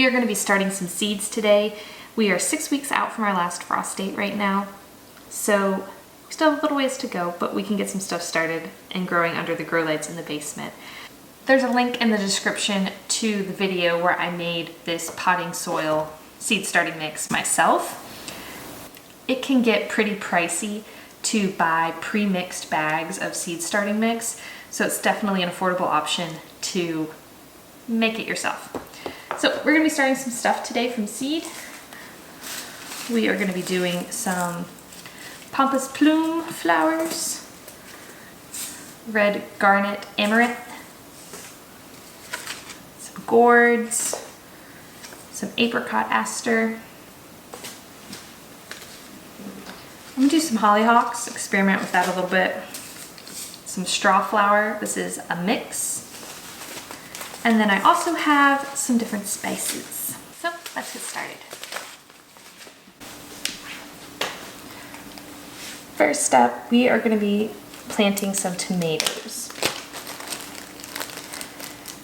we are going to be starting some seeds today. We are 6 weeks out from our last frost date right now, so we still have a little ways to go, but we can get some stuff started and growing under the grow lights in the basement. There's a link in the description to the video where I made this potting soil seed starting mix myself. It can get pretty pricey to buy pre-mixed bags of seed starting mix, so it's definitely an affordable option to make it yourself. So we're going to be starting some stuff today from seed. We are going to be doing some Pampas Plume flowers, red Garnet Amaranth, some gourds, some Apricot Aster. I'm going to do some hollyhocks, experiment with that a little bit. Some Strawflower, this is a mix. And then I also have some different spices. So let's get started. First up, we are going to be planting some tomatoes.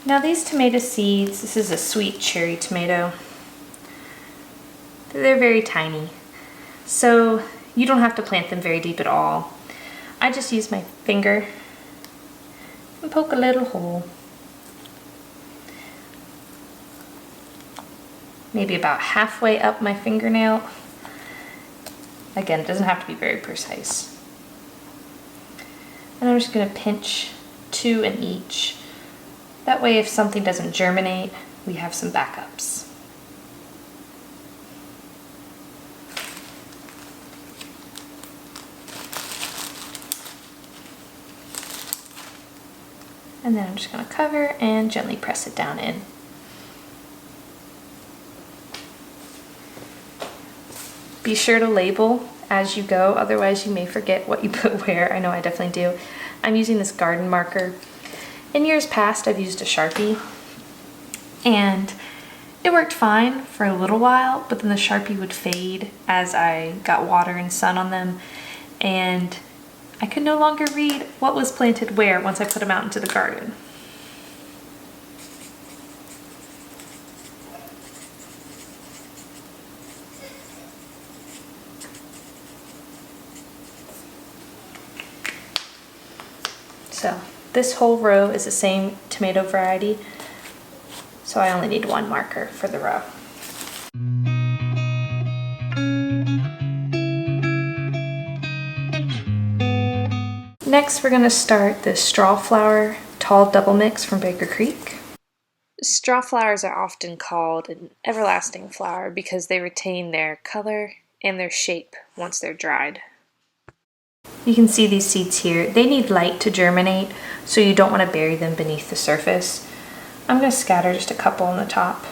Now these tomato seeds, this is a sweet cherry tomato. They're very tiny, so you don't have to plant them very deep at all. I just use my finger and poke a little hole. Maybe about halfway up my fingernail. Again, it doesn't have to be very precise. And I'm just going to pinch 2 in each. That way if something doesn't germinate, we have some backups. And then I'm just going to cover and gently press it down in. Be sure to label as you go, otherwise you may forget what you put where. I know I definitely do. I'm using this garden marker. In years past, I've used a Sharpie, and it worked fine for a little while, but then the Sharpie would fade as I got water and sun on them, and I could no longer read what was planted where once I put them out into the garden. So this whole row is the same tomato variety, so I only need 1 marker for the row. Next, we're going to start the Strawflower Tall Double Mix from Baker Creek. Strawflowers are often called an everlasting flower because they retain their color and their shape once they're dried. You can see these seeds here. They need light to germinate, so you don't want to bury them beneath the surface. I'm going to scatter just a couple on the top.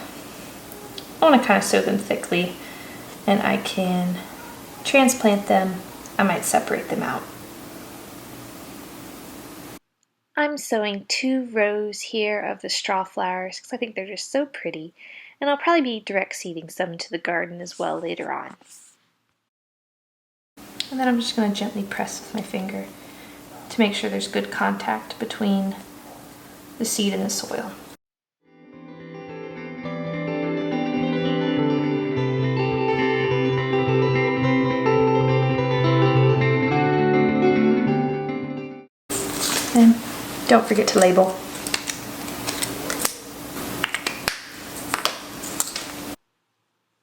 I want to kind of sow them thickly, and I can transplant them. I might separate them out. I'm sowing 2 rows here of the Strawflowers because I think they're just so pretty, and I'll probably be direct seeding some into the garden as well later on. And then I'm just going to gently press with my finger to make sure there's good contact between the seed and the soil. And don't forget to label.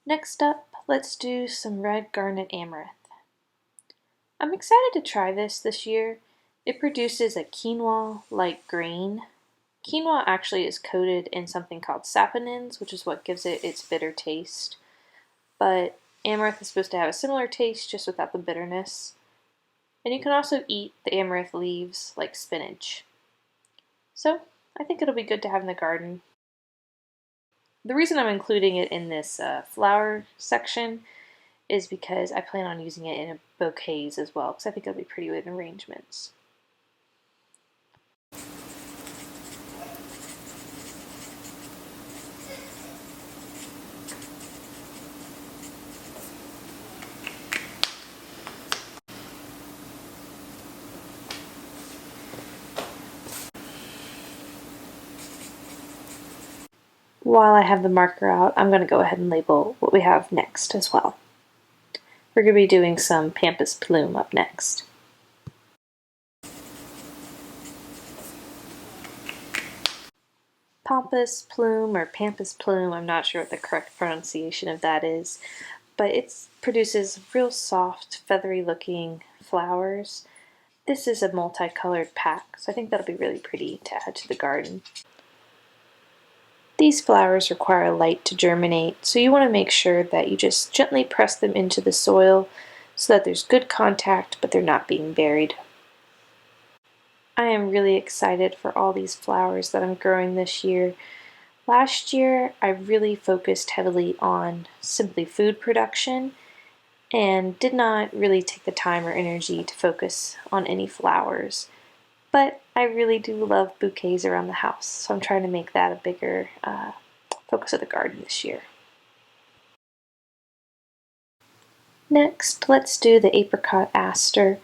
Next up, let's do some red Garnet Amaranth. I'm excited to try this year. It produces a quinoa-like grain. Quinoa actually is coated in something called saponins, which is what gives it its bitter taste. But amaranth is supposed to have a similar taste, just without the bitterness. And you can also eat the amaranth leaves like spinach. So I think it'll be good to have in the garden. The reason I'm including it in this flower section is because I plan on using it in bouquets as well, because I think it'll be pretty with arrangements. While I have the marker out, I'm going to go ahead and label what we have next as well. We're going to be doing some Pampas Plume up next. Pampas Plume or Pampas Plume, I'm not sure what the correct pronunciation of that is, but it produces real soft, feathery looking flowers. This is a multicolored pack, so I think that'll be really pretty to add to the garden. These flowers require light to germinate, so you want to make sure that you just gently press them into the soil so that there's good contact, but they're not being buried. I am really excited for all these flowers that I'm growing this year. Last year, I really focused heavily on simply food production and did not really take the time or energy to focus on any flowers. But I really do love bouquets around the house, so I'm trying to make that a bigger focus of the garden this year. Next, let's do the Apricot Aster.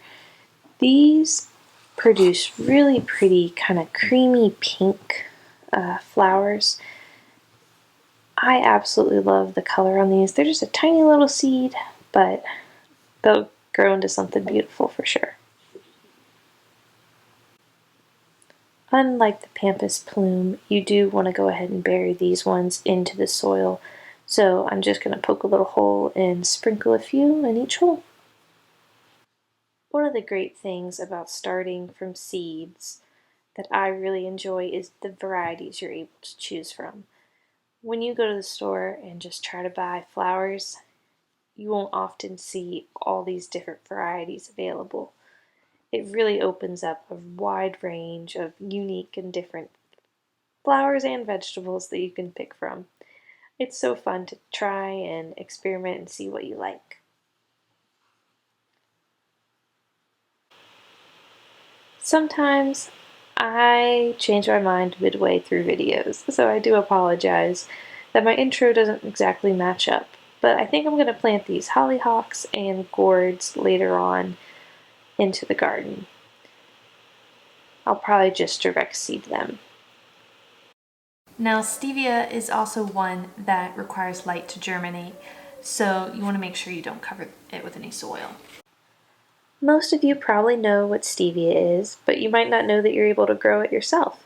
These produce really pretty kind of creamy pink flowers. I absolutely love the color on these. They're just a tiny little seed, but they'll grow into something beautiful for sure. Unlike the Pampas Plume, you do want to go ahead and bury these ones into the soil. So I'm just going to poke a little hole and sprinkle a few in each hole. One of the great things about starting from seeds that I really enjoy is the varieties you're able to choose from. When you go to the store and just try to buy flowers, you won't often see all these different varieties available. It really opens up a wide range of unique and different flowers and vegetables that you can pick from. It's so fun to try and experiment and see what you like. Sometimes I change my mind midway through videos, so I do apologize that my intro doesn't exactly match up, but I think I'm going to plant these hollyhocks and gourds later on into the garden. I'll probably just direct seed them. Now, Stevia is also one that requires light to germinate, so you want to make sure you don't cover it with any soil. Most of you probably know what Stevia is, but you might not know that you're able to grow it yourself.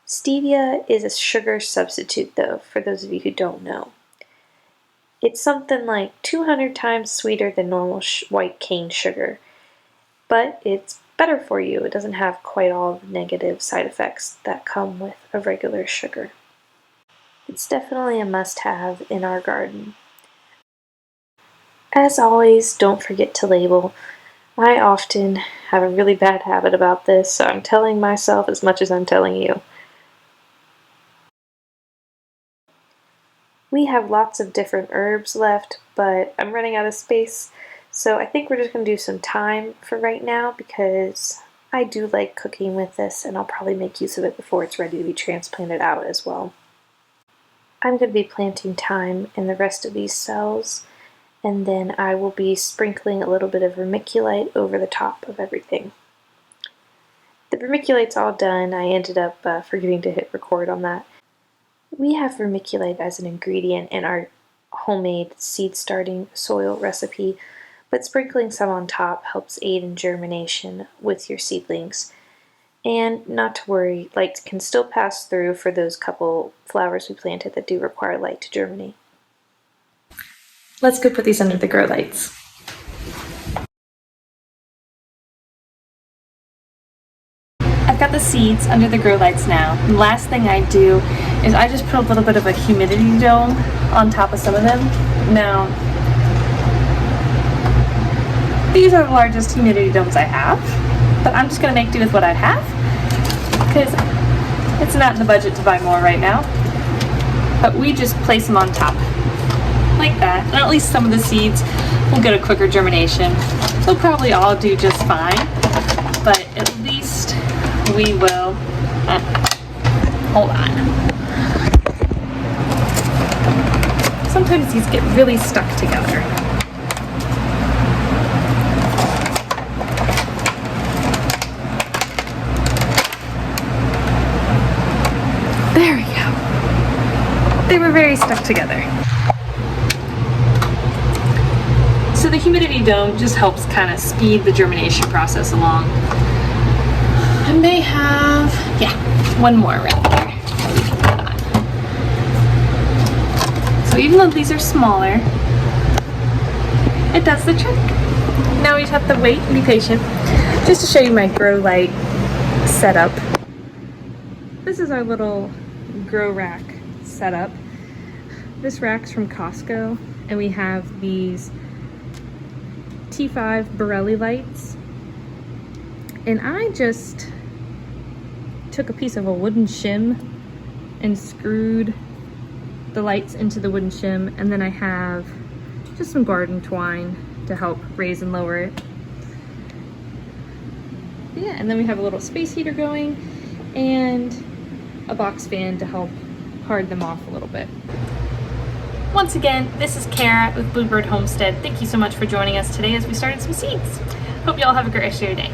Stevia is a sugar substitute, though, for those of you who don't know. It's something like 200 times sweeter than normal white cane sugar, but it's better for you. It doesn't have quite all the negative side effects that come with a regular sugar. It's definitely a must-have in our garden. As always, don't forget to label. I often have a really bad habit about this, so I'm telling myself as much as I'm telling you. We have lots of different herbs left, but I'm running out of space, so I think we're just going to do some thyme for right now because I do like cooking with this and I'll probably make use of it before it's ready to be transplanted out as well. I'm going to be planting thyme in the rest of these cells, and then I will be sprinkling a little bit of vermiculite over the top of everything. The vermiculate's all done. I ended up forgetting to hit record on that. We have vermiculite as an ingredient in our homemade seed starting soil recipe, but sprinkling some on top helps aid in germination with your seedlings. And not to worry, light can still pass through for those couple flowers we planted that do require light to germinate. Let's go put these under the grow lights. I've got the seeds under the grow lights now. The last thing I do is I just put a little bit of a humidity dome on top of some of them. Now, these are the largest humidity domes I have, but I'm just going to make do with what I have because it's not in the budget to buy more right now. But we just place them on top like that, and at least some of the seeds will get a quicker germination. They'll probably all do just fine, but at least we will, hold on. Sometimes these get really stuck together. There we go. they were very stuck together. So the humidity dome just helps kind of speed the germination process along. And they have, yeah, one more right there that we can put on. So even though these are smaller, it does the trick. Now we just have to wait and be patient. Just to show you my grow light setup. This is our little grow rack setup. This rack's from Costco, and we have these T5 Borelli lights. And I just took a piece of a wooden shim and screwed the lights into the wooden shim, and then I have just some garden twine to help raise and lower it. Yeah, and then we have a little space heater going and a box fan to help hard them off a little bit. Once again, this is Cara with Bluebird Homestead. Thank you so much for joining us today as we started some seeds. Hope you all have a great rest of your day.